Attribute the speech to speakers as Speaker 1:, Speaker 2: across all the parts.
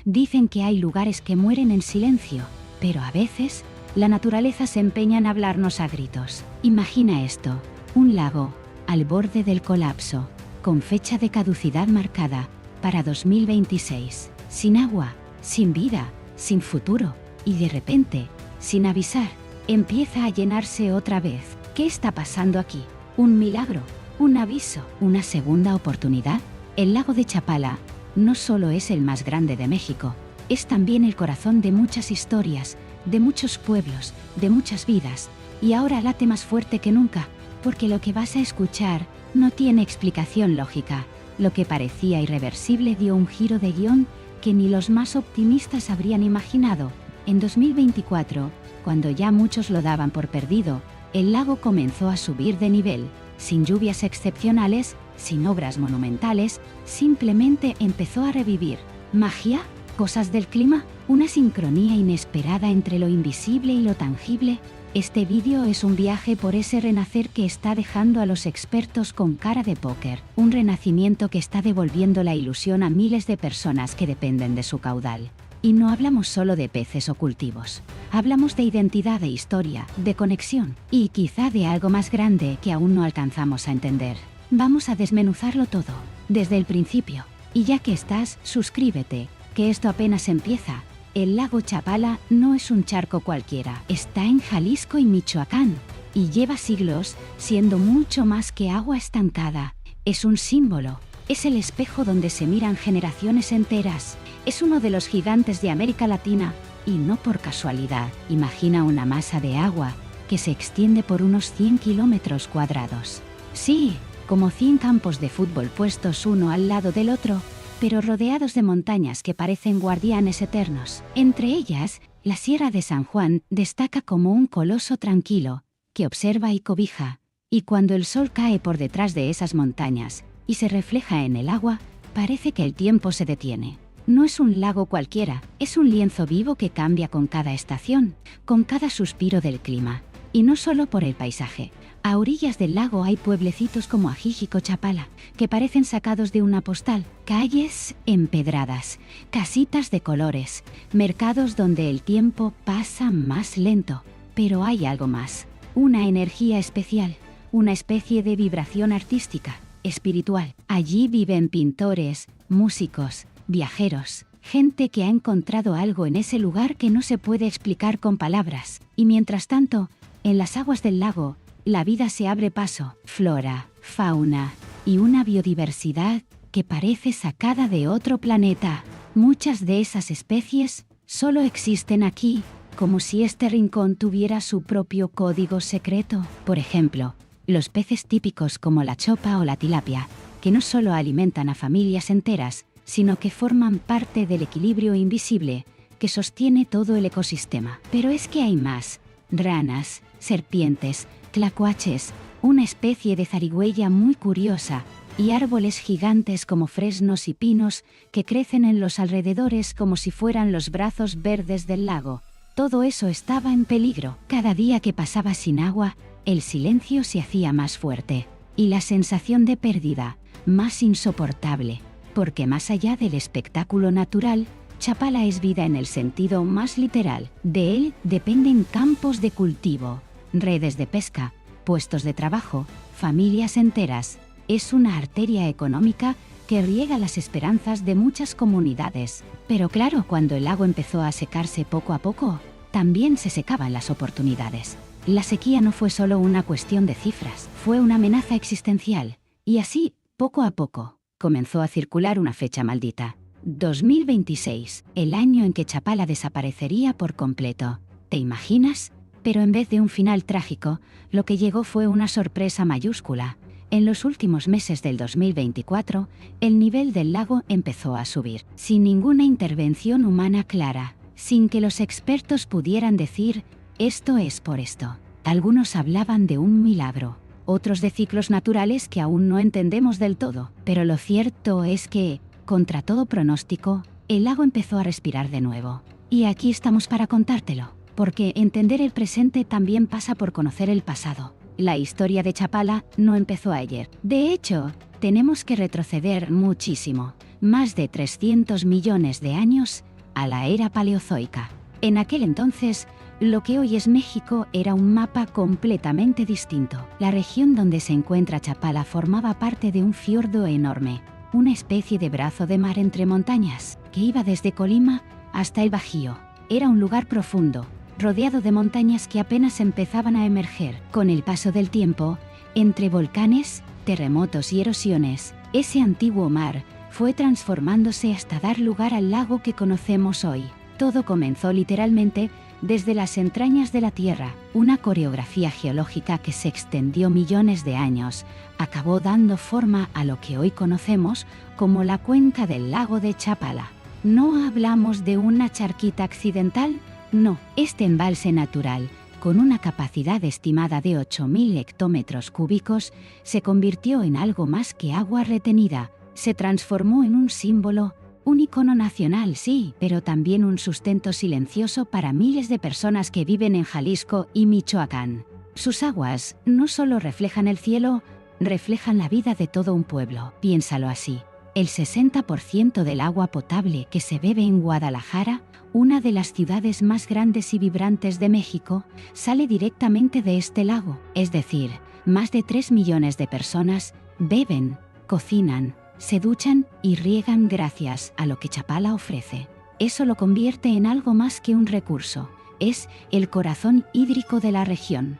Speaker 1: Dicen que hay lugares que mueren en silencio, pero a veces, la naturaleza se empeña en hablarnos a gritos. Imagina esto, un lago, al borde del colapso, con fecha de caducidad marcada, para 2026, sin agua, sin vida, sin futuro, y de repente, sin avisar, empieza a llenarse otra vez. ¿Qué está pasando aquí? ¿Un milagro? ¿Un aviso? ¿Una segunda oportunidad? El lago de Chapala no solo es el más grande de México, es también el corazón de muchas historias, de muchos pueblos, de muchas vidas, y ahora late más fuerte que nunca, porque lo que vas a escuchar no tiene explicación lógica. Lo que parecía irreversible dio un giro de guión que ni los más optimistas habrían imaginado. En 2024, cuando ya muchos lo daban por perdido, el lago comenzó a subir de nivel, sin lluvias excepcionales, sin obras monumentales, simplemente empezó a revivir. ¿Magia? ¿Cosas del clima? ¿Una sincronía inesperada entre lo invisible y lo tangible? Este vídeo es un viaje por ese renacer que está dejando a los expertos con cara de póker, un renacimiento que está devolviendo la ilusión a miles de personas que dependen de su caudal. Y no hablamos solo de peces o cultivos, hablamos de identidad, de historia, de conexión, y quizá de algo más grande que aún no alcanzamos a entender. Vamos a desmenuzarlo todo, desde el principio. Y ya que estás, suscríbete, que esto apenas empieza. El lago Chapala no es un charco cualquiera, está en Jalisco y Michoacán, y lleva siglos siendo mucho más que agua estancada. Es un símbolo, es el espejo donde se miran generaciones enteras, es uno de los gigantes de América Latina, y no por casualidad. Imagina una masa de agua que se extiende por unos 100 kilómetros cuadrados. Sí, como 100 campos de fútbol puestos uno al lado del otro, pero rodeados de montañas que parecen guardianes eternos. Entre ellas, la Sierra de San Juan destaca como un coloso tranquilo, que observa y cobija, y cuando el sol cae por detrás de esas montañas, y se refleja en el agua, parece que el tiempo se detiene. No es un lago cualquiera, es un lienzo vivo que cambia con cada estación, con cada suspiro del clima. Y no solo por el paisaje. A orillas del lago hay pueblecitos como Ajíjico, Chapala, que parecen sacados de una postal, calles empedradas, casitas de colores, mercados donde el tiempo pasa más lento. Pero hay algo más, una energía especial, una especie de vibración artística, espiritual. Allí viven pintores, músicos, viajeros, gente que ha encontrado algo en ese lugar que no se puede explicar con palabras. Y mientras tanto, en las aguas del lago, la vida se abre paso, flora, fauna y una biodiversidad que parece sacada de otro planeta. Muchas de esas especies solo existen aquí, como si este rincón tuviera su propio código secreto. Por ejemplo, los peces típicos como la chopa o la tilapia, que no solo alimentan a familias enteras, sino que forman parte del equilibrio invisible que sostiene todo el ecosistema. Pero es que hay más: ranas, serpientes, tlacuaches, una especie de zarigüeya muy curiosa, y árboles gigantes como fresnos y pinos que crecen en los alrededores como si fueran los brazos verdes del lago. Todo eso estaba en peligro. Cada día que pasaba sin agua, el silencio se hacía más fuerte, y la sensación de pérdida, más insoportable, porque más allá del espectáculo natural, Chapala es vida en el sentido más literal. De él dependen campos de cultivo, redes de pesca, puestos de trabajo, familias enteras. Es una arteria económica que riega las esperanzas de muchas comunidades. Pero claro, cuando el lago empezó a secarse poco a poco, también se secaban las oportunidades. La sequía no fue solo una cuestión de cifras, fue una amenaza existencial. Y así, poco a poco, comenzó a circular una fecha maldita. 2026, el año en que Chapala desaparecería por completo. ¿Te imaginas? Pero en vez de un final trágico, lo que llegó fue una sorpresa mayúscula. En los últimos meses del 2024, el nivel del lago empezó a subir, sin ninguna intervención humana clara, sin que los expertos pudieran decir, esto es por esto. Algunos hablaban de un milagro, otros de ciclos naturales que aún no entendemos del todo, pero lo cierto es que, contra todo pronóstico, el lago empezó a respirar de nuevo. Y aquí estamos para contártelo. Porque entender el presente también pasa por conocer el pasado. La historia de Chapala no empezó ayer. De hecho, tenemos que retroceder muchísimo, más de 300 millones de años, a la era paleozoica. En aquel entonces, lo que hoy es México era un mapa completamente distinto. La región donde se encuentra Chapala formaba parte de un fiordo enorme, una especie de brazo de mar entre montañas, que iba desde Colima hasta el Bajío. Era un lugar profundo, rodeado de montañas que apenas empezaban a emerger. Con el paso del tiempo, entre volcanes, terremotos y erosiones, ese antiguo mar fue transformándose hasta dar lugar al lago que conocemos hoy. Todo comenzó literalmente desde las entrañas de la Tierra. Una coreografía geológica que se extendió millones de años acabó dando forma a lo que hoy conocemos como la cuenca del lago de Chapala. No hablamos de una charquita accidental, no. Este embalse natural, con una capacidad estimada de 8.000 hectómetros cúbicos, se convirtió en algo más que agua retenida. Se transformó en un símbolo, un icono nacional, sí, pero también un sustento silencioso para miles de personas que viven en Jalisco y Michoacán. Sus aguas no solo reflejan el cielo, reflejan la vida de todo un pueblo. Piénsalo así. El 60% del agua potable que se bebe en Guadalajara, una de las ciudades más grandes y vibrantes de México, sale directamente de este lago. Es decir, más de 3 millones de personas beben, cocinan, se duchan y riegan gracias a lo que Chapala ofrece. Eso lo convierte en algo más que un recurso. Es el corazón hídrico de la región.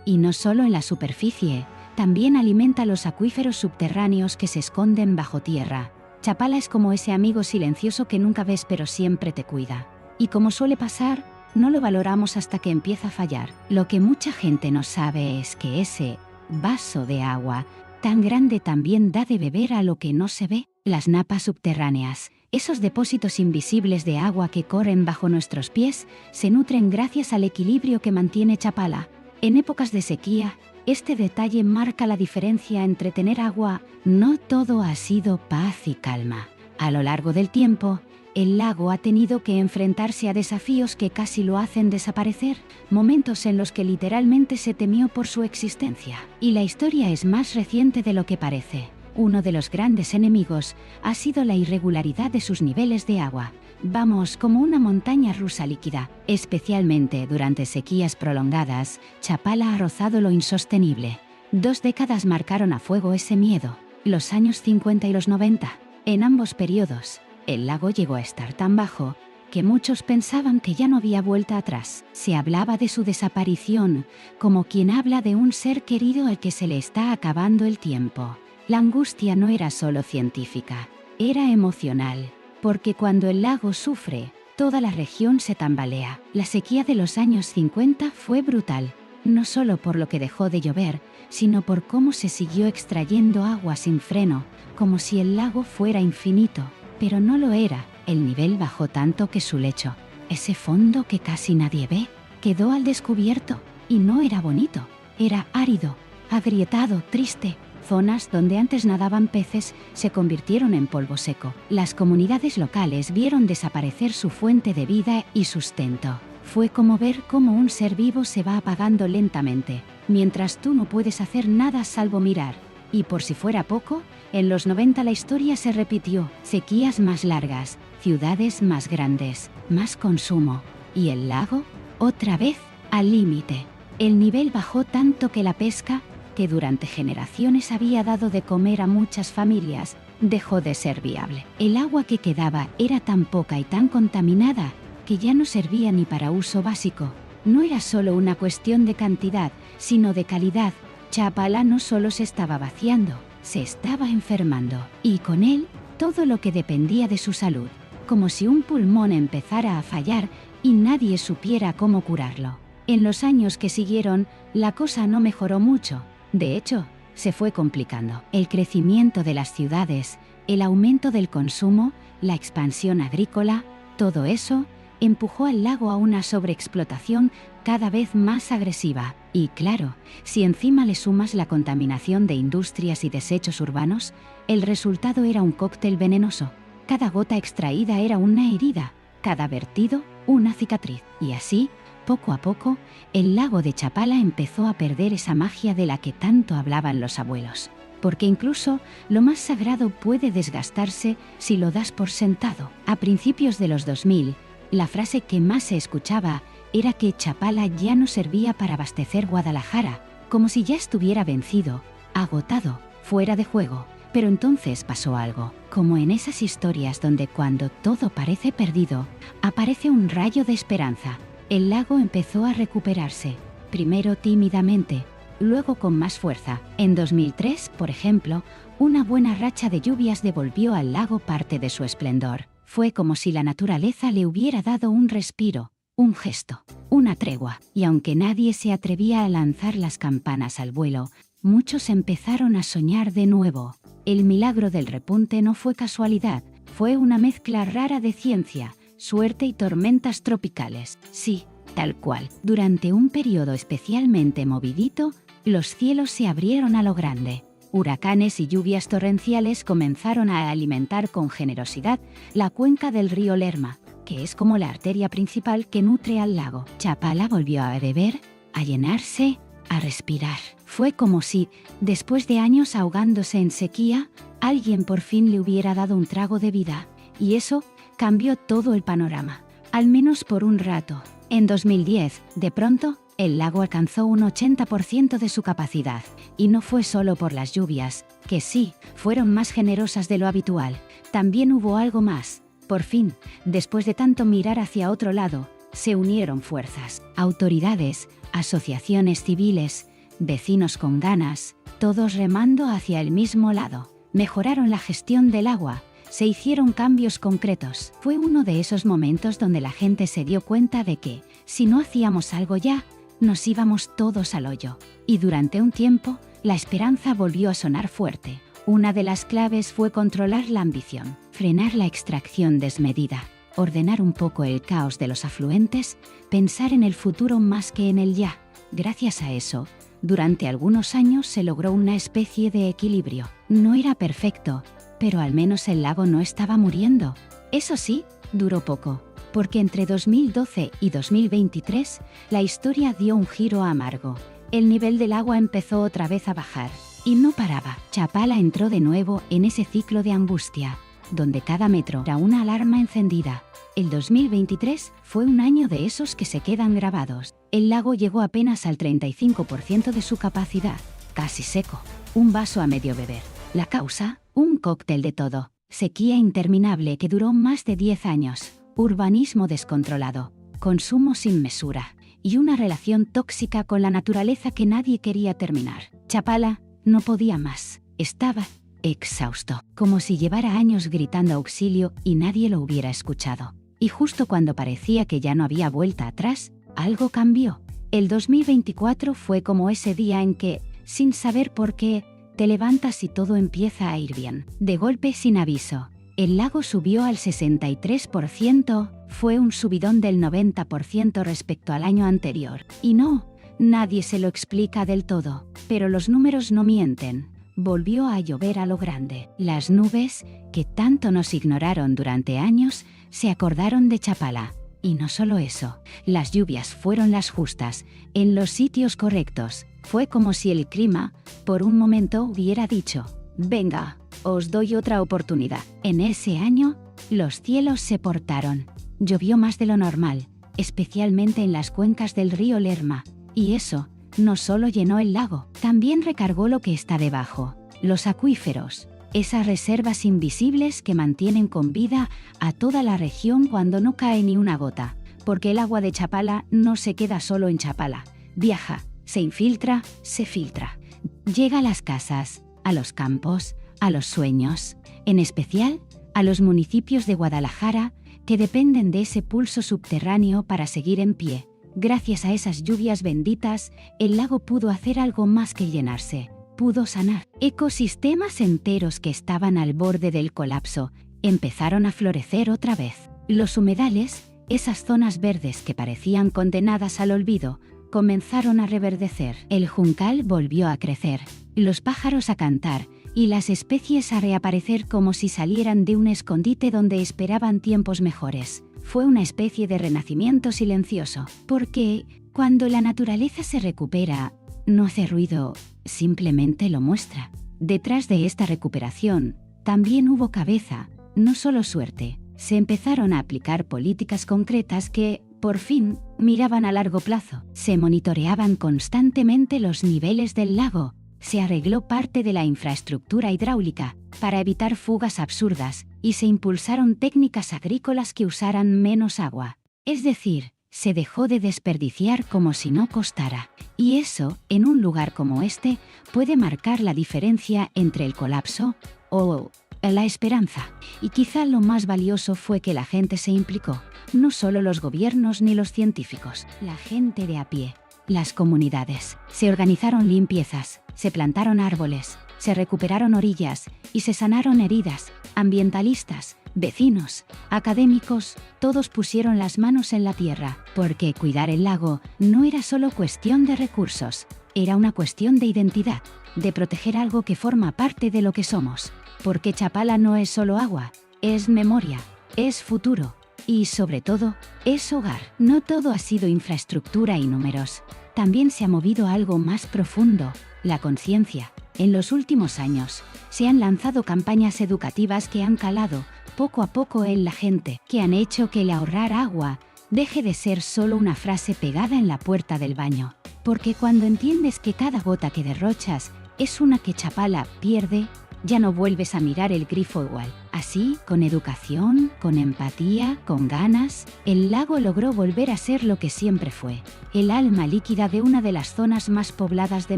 Speaker 1: Y no solo en la superficie, también alimenta los acuíferos subterráneos que se esconden bajo tierra. Chapala es como ese amigo silencioso que nunca ves pero siempre te cuida. Y como suele pasar, no lo valoramos hasta que empieza a fallar. Lo que mucha gente no sabe es que ese vaso de agua tan grande también da de beber a lo que no se ve. Las napas subterráneas, esos depósitos invisibles de agua que corren bajo nuestros pies, se nutren gracias al equilibrio que mantiene Chapala. En épocas de sequía, este detalle marca la diferencia entre tener agua. No todo ha sido paz y calma. A lo largo del tiempo, el lago ha tenido que enfrentarse a desafíos que casi lo hacen desaparecer, momentos en los que literalmente se temió por su existencia. Y la historia es más reciente de lo que parece. Uno de los grandes enemigos ha sido la irregularidad de sus niveles de agua. Vamos, como una montaña rusa líquida. Especialmente durante sequías prolongadas, Chapala ha rozado lo insostenible. 2 décadas marcaron a fuego ese miedo, los años 50 y los 90. En ambos periodos, el lago llegó a estar tan bajo que muchos pensaban que ya no había vuelta atrás. Se hablaba de su desaparición, como quien habla de un ser querido al que se le está acabando el tiempo. La angustia no era solo científica, era emocional, porque cuando el lago sufre, toda la región se tambalea. La sequía de los años 50 fue brutal, no solo por lo que dejó de llover, sino por cómo se siguió extrayendo agua sin freno, como si el lago fuera infinito. Pero no lo era. El nivel bajó tanto que su lecho, ese fondo que casi nadie ve, quedó al descubierto. Y no era bonito, era árido, agrietado, triste. Zonas donde antes nadaban peces se convirtieron en polvo seco. Las comunidades locales vieron desaparecer su fuente de vida y sustento. Fue como ver cómo un ser vivo se va apagando lentamente, mientras tú no puedes hacer nada salvo mirar. Y por si fuera poco, en los 90 la historia se repitió. Sequías más largas, ciudades más grandes, más consumo. ¿Y el lago? Otra vez, al límite. El nivel bajó tanto que la pesca, que durante generaciones había dado de comer a muchas familias, dejó de ser viable. El agua que quedaba era tan poca y tan contaminada que ya no servía ni para uso básico. No era solo una cuestión de cantidad, sino de calidad. Chapala no solo se estaba vaciando, se estaba enfermando, y con él todo lo que dependía de su salud, como si un pulmón empezara a fallar y nadie supiera cómo curarlo. En los años que siguieron, la cosa no mejoró mucho. De hecho, se fue complicando. El crecimiento de las ciudades, el aumento del consumo, la expansión agrícola, todo eso empujó al lago a una sobreexplotación cada vez más agresiva. Y claro, si encima le sumas la contaminación de industrias y desechos urbanos, el resultado era un cóctel venenoso. Cada gota extraída era una herida, cada vertido una cicatriz. Y así, poco a poco, el lago de Chapala empezó a perder esa magia de la que tanto hablaban los abuelos. porque incluso lo más sagrado puede desgastarse si lo das por sentado. A principios de los 2000, la frase que más se escuchaba era que Chapala ya no servía para abastecer Guadalajara, como si ya estuviera vencido, agotado, fuera de juego. Pero entonces pasó algo, como en esas historias donde cuando todo parece perdido, aparece un rayo de esperanza. El lago empezó a recuperarse, primero tímidamente, luego con más fuerza. En 2003, por ejemplo, una buena racha de lluvias devolvió al lago parte de su esplendor. Fue como si la naturaleza le hubiera dado un respiro, un gesto, una tregua. Y aunque nadie se atrevía a lanzar las campanas al vuelo, muchos empezaron a soñar de nuevo. El milagro del repunte no fue casualidad, fue una mezcla rara de ciencia, suerte y tormentas tropicales. Sí, tal cual. Durante un periodo especialmente movidito, los cielos se abrieron a lo grande. Huracanes y lluvias torrenciales comenzaron a alimentar con generosidad la cuenca del río Lerma, que es como la arteria principal que nutre al lago. Chapala volvió a beber, a llenarse, a respirar. Fue como si, después de años ahogándose en sequía, alguien por fin le hubiera dado un trago de vida, y eso cambió todo el panorama, al menos por un rato. En 2010, de pronto, el lago alcanzó un 80% de su capacidad, y no fue solo por las lluvias, que sí, fueron más generosas de lo habitual. También hubo algo más. Por fin, después de tanto mirar hacia otro lado, se unieron fuerzas, autoridades, asociaciones civiles, vecinos con ganas, todos remando hacia el mismo lado. Mejoraron la gestión del agua, se hicieron cambios concretos. Fue uno de esos momentos donde la gente se dio cuenta de que, si no hacíamos algo ya, nos íbamos todos al hoyo. Y durante un tiempo, la esperanza volvió a sonar fuerte. Una de las claves fue controlar la ambición, frenar la extracción desmedida, ordenar un poco el caos de los afluentes, pensar en el futuro más que en el ya. Gracias a eso, durante algunos años se logró una especie de equilibrio. No era perfecto, pero al menos el lago no estaba muriendo. Eso sí, duró poco, porque entre 2012 y 2023 la historia dio un giro amargo. El nivel del agua empezó otra vez a bajar, y no paraba. Chapala entró de nuevo en ese ciclo de angustia, donde cada metro era una alarma encendida. El 2023 fue un año de esos que se quedan grabados. El lago llegó apenas al 35% de su capacidad, casi seco, un vaso a medio beber. La causa, un cóctel de todo: sequía interminable que duró más de 10 años, urbanismo descontrolado, consumo sin mesura, y una relación tóxica con la naturaleza que nadie quería terminar. Chapala no podía más, estaba exhausto, como si llevara años gritando auxilio y nadie lo hubiera escuchado. Y justo cuando parecía que ya no había vuelta atrás, algo cambió. El 2024 fue como ese día en que, sin saber por qué, te levantas y todo empieza a ir bien. De golpe, sin aviso, el lago subió al 63%, fue un subidón del 90% respecto al año anterior. Y no, nadie se lo explica del todo, pero los números no mienten. Volvió a llover a lo grande. Las nubes, que tanto nos ignoraron durante años, se acordaron de Chapala. Y no solo eso, las lluvias fueron las justas, en los sitios correctos. Fue como si el clima, por un momento, hubiera dicho: venga, os doy otra oportunidad. En ese año, los cielos se portaron. Llovió más de lo normal, especialmente en las cuencas del río Lerma. Y eso no solo llenó el lago, también recargó lo que está debajo, los acuíferos, esas reservas invisibles que mantienen con vida a toda la región cuando no cae ni una gota, porque el agua de Chapala no se queda solo en Chapala, viaja, se infiltra, se filtra, llega a las casas, a los campos, a los sueños, en especial a los municipios de Guadalajara que dependen de ese pulso subterráneo para seguir en pie. Gracias a esas lluvias benditas, el lago pudo hacer algo más que llenarse, pudo sanar. Ecosistemas enteros que estaban al borde del colapso empezaron a florecer otra vez. Los humedales, esas zonas verdes que parecían condenadas al olvido, comenzaron a reverdecer. El juncal volvió a crecer, los pájaros a cantar y las especies a reaparecer como si salieran de un escondite donde esperaban tiempos mejores. Fue una especie de renacimiento silencioso, porque cuando la naturaleza se recupera, no hace ruido, simplemente lo muestra. Detrás de esta recuperación, también hubo cabeza, no solo suerte. Se empezaron a aplicar políticas concretas que, por fin, miraban a largo plazo. Se monitoreaban constantemente los niveles del lago. Se arregló parte de la infraestructura hidráulica para evitar fugas absurdas y se impulsaron técnicas agrícolas que usaran menos agua. Es decir, se dejó de desperdiciar como si no costara. Y eso, en un lugar como este, puede marcar la diferencia entre el colapso o la esperanza. Y quizá lo más valioso fue que la gente se implicó. No solo los gobiernos ni los científicos, la gente de a pie. Las comunidades. Se organizaron limpiezas, se plantaron árboles, se recuperaron orillas y se sanaron heridas. Ambientalistas, vecinos, académicos, todos pusieron las manos en la tierra, porque cuidar el lago no era solo cuestión de recursos, era una cuestión de identidad, de proteger algo que forma parte de lo que somos. Porque Chapala no es solo agua, es memoria, es futuro. Y, sobre todo, es hogar. No todo ha sido infraestructura y números. También se ha movido algo más profundo, la conciencia. En los últimos años, se han lanzado campañas educativas que han calado, poco a poco en la gente, que han hecho que el ahorrar agua deje de ser solo una frase pegada en la puerta del baño. Porque cuando entiendes que cada gota que derrochas es una que Chapala pierde, ya no vuelves a mirar el grifo igual. Así, con educación, con empatía, con ganas, el lago logró volver a ser lo que siempre fue, el alma líquida de una de las zonas más pobladas de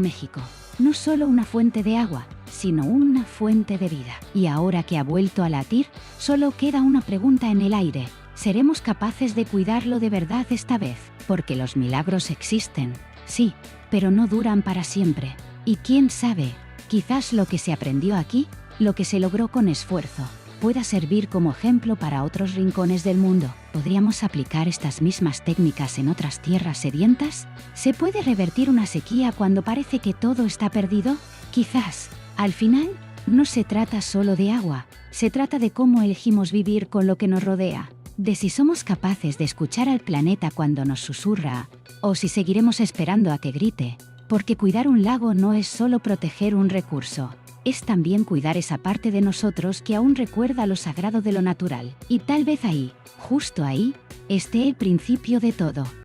Speaker 1: México. No solo una fuente de agua, sino una fuente de vida. Y ahora que ha vuelto a latir, solo queda una pregunta en el aire. ¿Seremos capaces de cuidarlo de verdad esta vez? Porque los milagros existen, sí, pero no duran para siempre. Y quién sabe, quizás lo que se aprendió aquí, lo que se logró con esfuerzo, pueda servir como ejemplo para otros rincones del mundo. ¿Podríamos aplicar estas mismas técnicas en otras tierras sedientas? ¿Se puede revertir una sequía cuando parece que todo está perdido? Quizás. Al final, no se trata solo de agua, se trata de cómo elegimos vivir con lo que nos rodea, de si somos capaces de escuchar al planeta cuando nos susurra, o si seguiremos esperando a que grite. Porque cuidar un lago no es solo proteger un recurso, es también cuidar esa parte de nosotros que aún recuerda lo sagrado de lo natural. Y tal vez ahí, justo ahí, esté el principio de todo.